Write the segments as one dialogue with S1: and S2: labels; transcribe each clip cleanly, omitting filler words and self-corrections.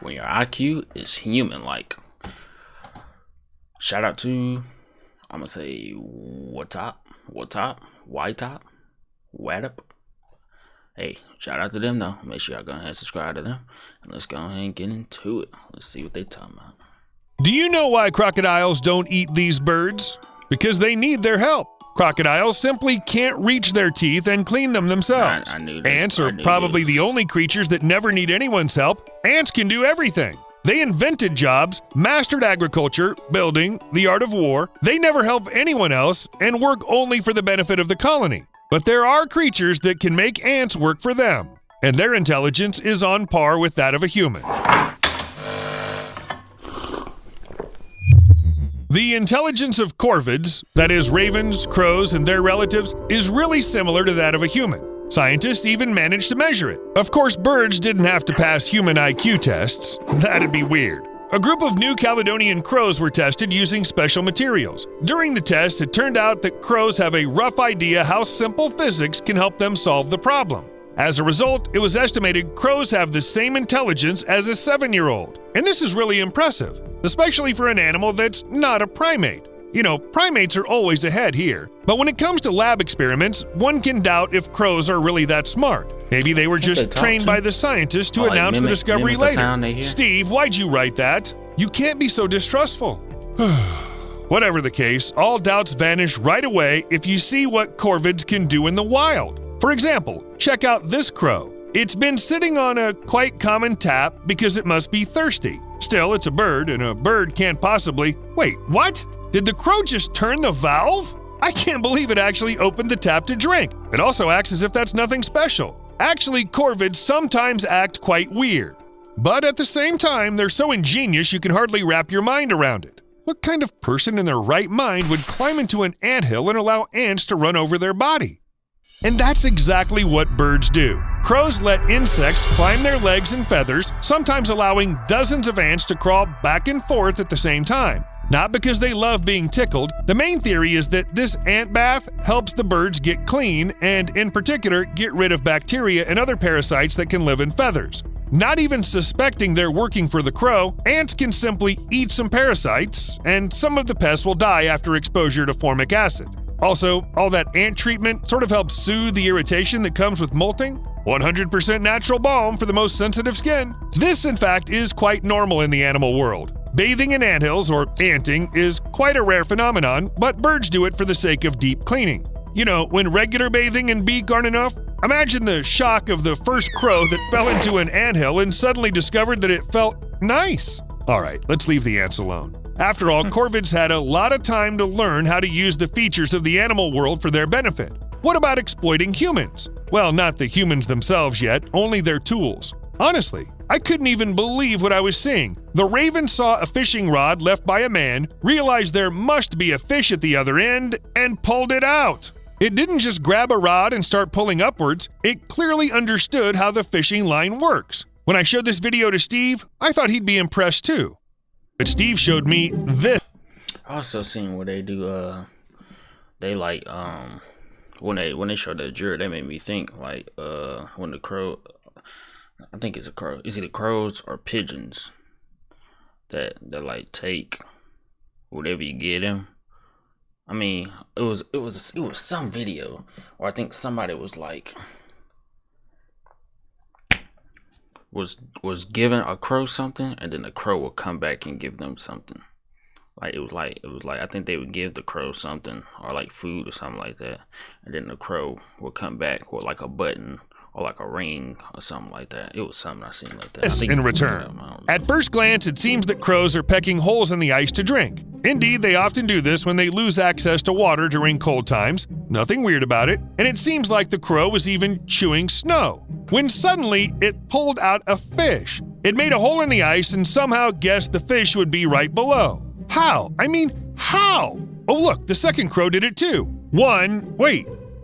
S1: when your IQ is human-like. Shout out to, I'm gonna say, What Top, Hey, shout out to them though. Make sure y'all go ahead and subscribe to them. And let's go ahead and get into it. Let's see what they talking about.
S2: Do you know why crocodiles don't eat these birds? Because they need their help. Crocodiles simply can't reach their teeth and clean them themselves.
S1: I knew this.
S2: Ants are probably the only creatures that never need anyone's help. Ants can do everything. They invented jobs, mastered agriculture, building, the art of war. They never help anyone else and work only for the benefit of the colony. But there are creatures that can make ants work for them, and their intelligence is on par with that of a human. The intelligence of corvids, that is ravens, crows, and their relatives, is really similar to that of a human. Scientists even managed to measure it. Of course, birds didn't have to pass human IQ tests. That'd be weird. A group of New Caledonian crows were tested using special materials. During the test, it turned out that crows have a rough idea how simple physics can help them solve the problem. As a result, it was estimated crows have the same intelligence as a 7-year-old. And this is really impressive, especially for an animal that's not a primate. You know, primates are always ahead here. But when it comes to lab experiments, one can doubt if crows are really that smart. Maybe they were just trained by the scientists to announce the discovery later. Steve, why'd you write that? You can't be so distrustful. Whatever the case, all doubts vanish right away if you see what corvids can do in the wild. For example, check out this crow. It's been sitting on a quite common tap because it must be thirsty. Still, it's a bird, and a bird can't possibly… Wait, what? Did the crow just turn the valve? I can't believe it actually opened the tap to drink. It also acts as if that's nothing special. Actually, corvids sometimes act quite weird. But at the same time, they're so ingenious you can hardly wrap your mind around it. What kind of person in their right mind would climb into an anthill and allow ants to run over their body? And that's exactly what birds do. Crows let insects climb their legs and feathers, sometimes allowing dozens of ants to crawl back and forth at the same time. Not because they love being tickled. The main theory is that this ant bath helps the birds get clean and, in particular, get rid of bacteria and other parasites that can live in feathers. Not even suspecting they're working for the crow, ants can simply eat some parasites, and some of the pests will die after exposure to formic acid. Also, all that ant treatment sort of helps soothe the irritation that comes with molting. 100% natural balm for the most sensitive skin. This, in fact, is quite normal in the animal world. Bathing in anthills, or anting, is quite a rare phenomenon, but birds do it for the sake of deep cleaning. You know, when regular bathing and beak aren't enough, imagine the shock of the first crow that fell into an anthill and suddenly discovered that it felt nice. All right, let's leave the ants alone. After all, corvids had a lot of time to learn how to use the features of the animal world for their benefit. What about exploiting humans? Well, not the humans themselves yet, only their tools. Honestly, I couldn't even believe what I was seeing. The raven saw a fishing rod left by a man, realized there must be a fish at the other end, and pulled it out. It didn't just grab a rod and start pulling upwards, it clearly understood how the fishing line works. When I showed this video to Steve, I thought he'd be impressed too. But Steve showed me this.
S1: I also seen where they do, they like, when they show the jury, they made me think, like, when the crow, I think it's a crow. It's either crows or pigeons that like take whatever you get them. I mean, it was some video, or I think somebody was like was giving a crow something, and then the crow would come back and give them something. Like it was like I think they would give the crow something, or like food or something like that, and then the crow would come back with like a button or like a ring or something like that. It was something I seen like that.
S2: In return. At first glance, it seems that crows are pecking holes in the ice to drink. Indeed, they often do this when they lose access to water during cold times. Nothing weird about it. And it seems like the crow was even chewing snow, when suddenly it pulled out a fish. It made a hole in the ice and somehow guessed the fish would be right below. How? I mean, how? Oh look, the second crow did it too.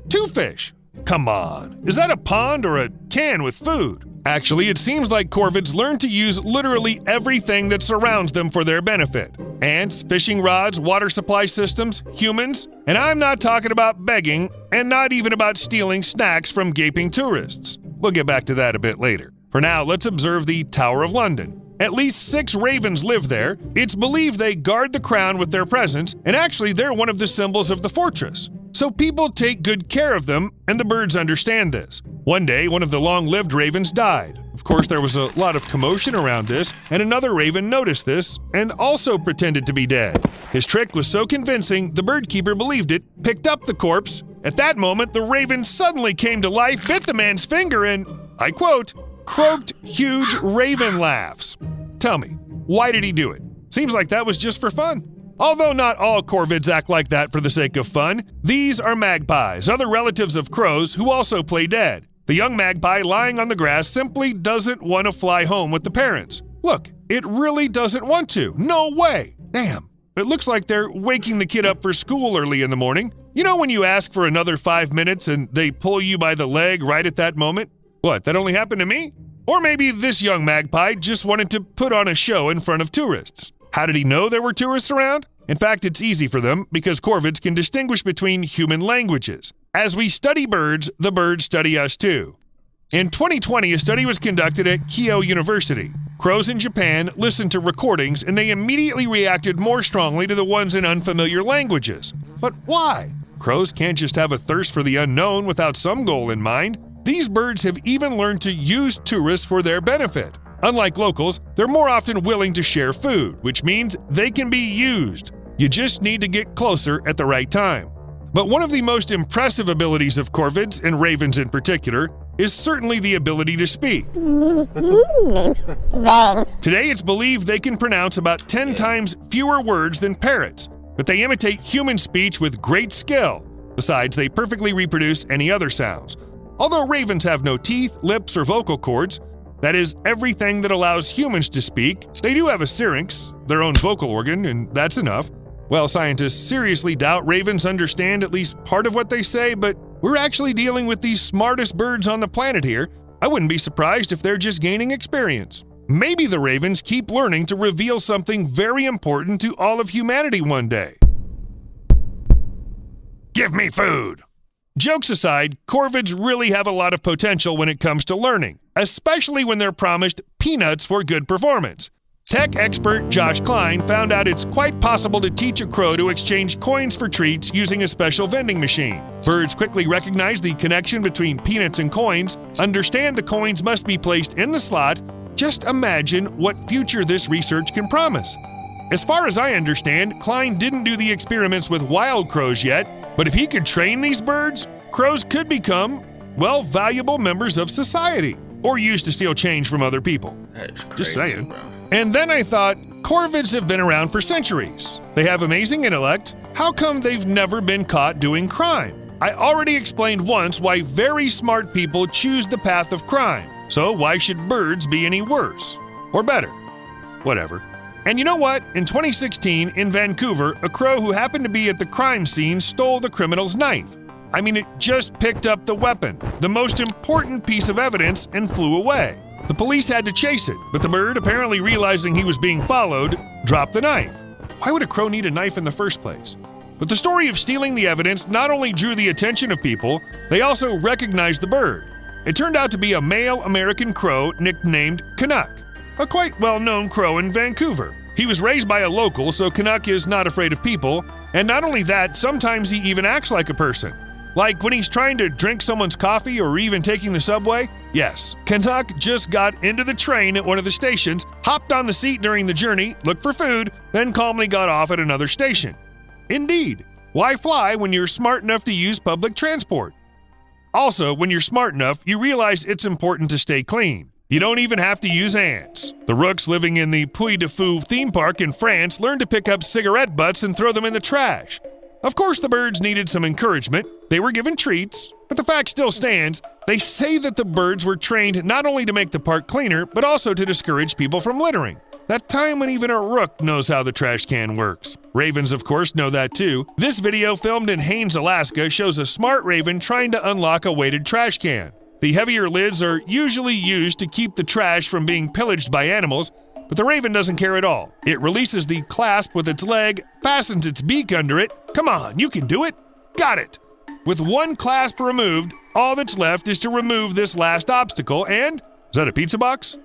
S2: Two fish. Come on, is that a pond or a can with food? Actually, it seems like corvids learn to use literally everything that surrounds them for their benefit. Ants, fishing rods, water supply systems, humans, and I'm not talking about begging, and not even about stealing snacks from gaping tourists. We'll get back to that a bit later. For now, let's observe the Tower of London. At least 6 ravens live there. It's believed they guard the crown with their presence, and actually they're one of the symbols of the fortress. So people take good care of them, and the birds understand this. One day, one of the long-lived ravens died. Of course, there was a lot of commotion around this, and another raven noticed this and also pretended to be dead. His trick was so convincing, the bird keeper believed it, picked up the corpse. At that moment, the raven suddenly came to life, bit the man's finger, and, I quote, croaked huge raven laughs. Tell me, why did he do it? Seems like that was just for fun. Although not all corvids act like that for the sake of fun, these are magpies, other relatives of crows who also play dead. The young magpie lying on the grass simply doesn't want to fly home with the parents. Look, it really doesn't want to. No way. Damn. It looks like they're waking the kid up for school early in the morning. You know when you ask for another 5 minutes and they pull you by the leg right at that moment? What, that only happened to me? Or maybe this young magpie just wanted to put on a show in front of tourists. How did he know there were tourists around? In fact, it's easy for them because corvids can distinguish between human languages. As we study birds, the birds study us too. In 2020, a study was conducted at Keio University. Crows in Japan listened to recordings and they immediately reacted more strongly to the ones in unfamiliar languages. But why? Crows can't just have a thirst for the unknown without some goal in mind. These birds have even learned to use tourists for their benefit. Unlike locals, they're more often willing to share food, which means they can be used. You just need to get closer at the right time. But one of the most impressive abilities of corvids, and ravens in particular, is certainly the ability to speak. Today it's believed they can pronounce about 10 times fewer words than parrots, but they imitate human speech with great skill. Besides, they perfectly reproduce any other sounds. Although ravens have no teeth, lips, or vocal cords, that is, everything that allows humans to speak, they do have a syrinx, their own vocal organ, and that's enough. Well, scientists seriously doubt ravens understand at least part of what they say, but we're actually dealing with the smartest birds on the planet here. I wouldn't be surprised if they're just gaining experience. Maybe the ravens keep learning to reveal something very important to all of humanity one day. Give me food! Jokes aside, corvids really have a lot of potential when it comes to learning, especially when they're promised peanuts for good performance. Tech expert Josh Klein found out it's quite possible to teach a crow to exchange coins for treats using a special vending machine. Birds quickly recognize the connection between peanuts and coins, understand the coins must be placed in the slot. Just imagine what future this research can promise. As far as I understand, Klein didn't do the experiments with wild crows yet, but if he could train these birds, crows could become, well, valuable members of society, or used to steal change from other people.
S1: That is crazy,
S2: Just saying.
S1: bro.
S2: And then I thought, corvids have been around for centuries. They have amazing intellect. How come they've never been caught doing crime? I already explained once why very smart people choose the path of crime. So why should birds be any worse? Or better? Whatever. And you know what? In 2016, in Vancouver, a crow who happened to be at the crime scene stole the criminal's knife. I mean, it just picked up the weapon, the most important piece of evidence, and flew away. The police had to chase it, but the bird, apparently realizing he was being followed, dropped the knife. Why would a crow need a knife in the first place? But the story of stealing the evidence not only drew the attention of people, they also recognized the bird. It turned out to be a male American crow nicknamed Canuck, a quite well-known crow in Vancouver. He was raised by a local, so Canuck is not afraid of people, and not only that, sometimes he even acts like a person. Like when he's trying to drink someone's coffee or even taking the subway. Yes, Canuck just got into the train at one of the stations, hopped on the seat during the journey, looked for food, then calmly got off at another station. Indeed, why fly when you're smart enough to use public transport? Also, when you're smart enough, you realize it's important to stay clean. You don't even have to use ants. The rooks living in the Puy de Fou theme park in France learned to pick up cigarette butts and throw them in the trash. Of course, the birds needed some encouragement. They were given treats, but the fact still stands. They say that the birds were trained not only to make the park cleaner, but also to discourage people from littering. That time when even a rook knows how the trash can works. Ravens, of course, know that too. This video, filmed in Haines, Alaska, shows a smart raven trying to unlock a weighted trash can. The heavier lids are usually used to keep the trash from being pillaged by animals, but the raven doesn't care at all. It releases the clasp with its leg, fastens its beak under it. Come on, you can do it. Got it. With one clasp removed, all that's left is to remove this last obstacle and, is that a pizza box?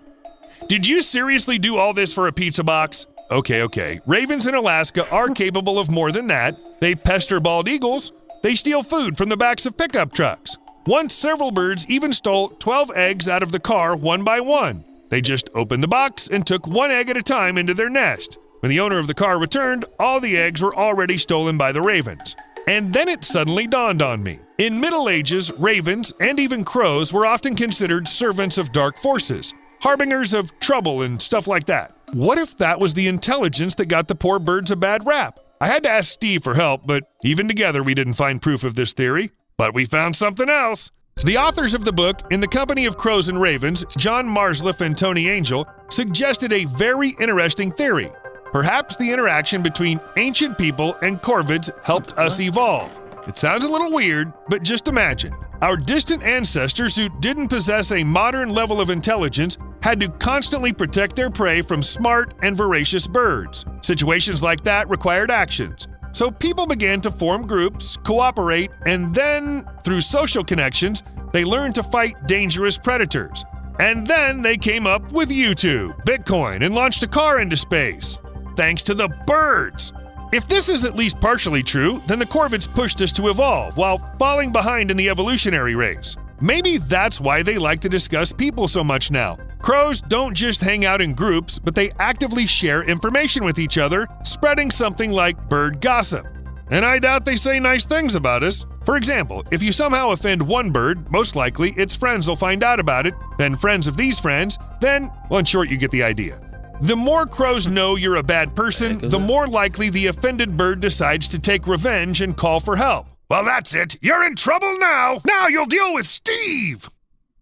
S2: Did you seriously do all this for a pizza box? Okay. Ravens in Alaska are capable of more than that. They pester bald eagles. They steal food from the backs of pickup trucks. Once, several birds even stole 12 eggs out of the car one by one. They just opened the box and took one egg at a time into their nest. When the owner of the car returned, all the eggs were already stolen by the ravens. And then it suddenly dawned on me. In Middle Ages, ravens and even crows were often considered servants of dark forces, harbingers of trouble and stuff like that. What if that was the intelligence that got the poor birds a bad rap? I had to ask Steve for help, but even together we didn't find proof of this theory. But we found something else. The authors of the book, In the Company of Crows and Ravens, John Marsliff and Tony Angel, suggested a very interesting theory. Perhaps the interaction between ancient people and corvids helped us evolve. It sounds a little weird, but just imagine. Our distant ancestors who didn't possess a modern level of intelligence had to constantly protect their prey from smart and voracious birds. Situations like that required actions. So people began to form groups, cooperate, and then, through social connections, they learned to fight dangerous predators. And then they came up with YouTube, Bitcoin, and launched a car into space. Thanks to the birds! If this is at least partially true, then the corvids pushed us to evolve while falling behind in the evolutionary race. Maybe that's why they like to discuss people so much now. Crows don't just hang out in groups, but they actively share information with each other, spreading something like bird gossip. And I doubt they say nice things about us. For example, if you somehow offend one bird, most likely its friends will find out about it, then friends of these friends, then, well, in short, you get the idea. The more crows know you're a bad person, the more likely the offended bird decides to take revenge and call for help. Well, that's it. You're in trouble now. Now you'll deal with Steve.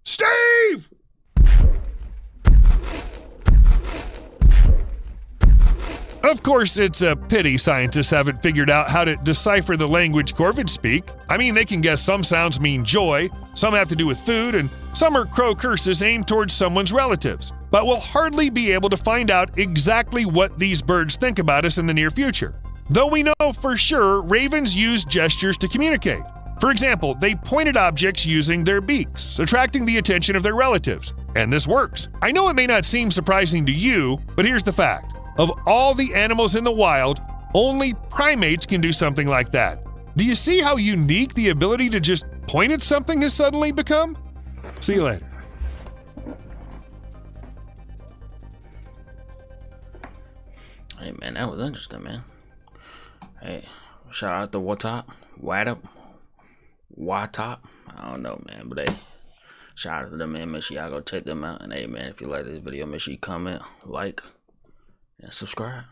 S2: Steve! Of course, it's a pity scientists haven't figured out how to decipher the language corvids speak. I mean, they can guess some sounds mean joy, some have to do with food, and some are crow curses aimed towards someone's relatives. But we'll hardly be able to find out exactly what these birds think about us in the near future. Though we know for sure ravens use gestures to communicate. For example, they point at objects using their beaks, attracting the attention of their relatives. And this works. I know it may not seem surprising to you, but here's the fact. Of all the animals in the wild, only primates can do something like that. Do you see how unique the ability to just point at something has suddenly become? See you later.
S1: Hey man, that was interesting, man. Hey, shout out to Watop. I don't know, man, but hey, shout out to them, man. Make sure y'all go check them out. And hey, man, if you like this video, make sure you comment, like, and subscribe.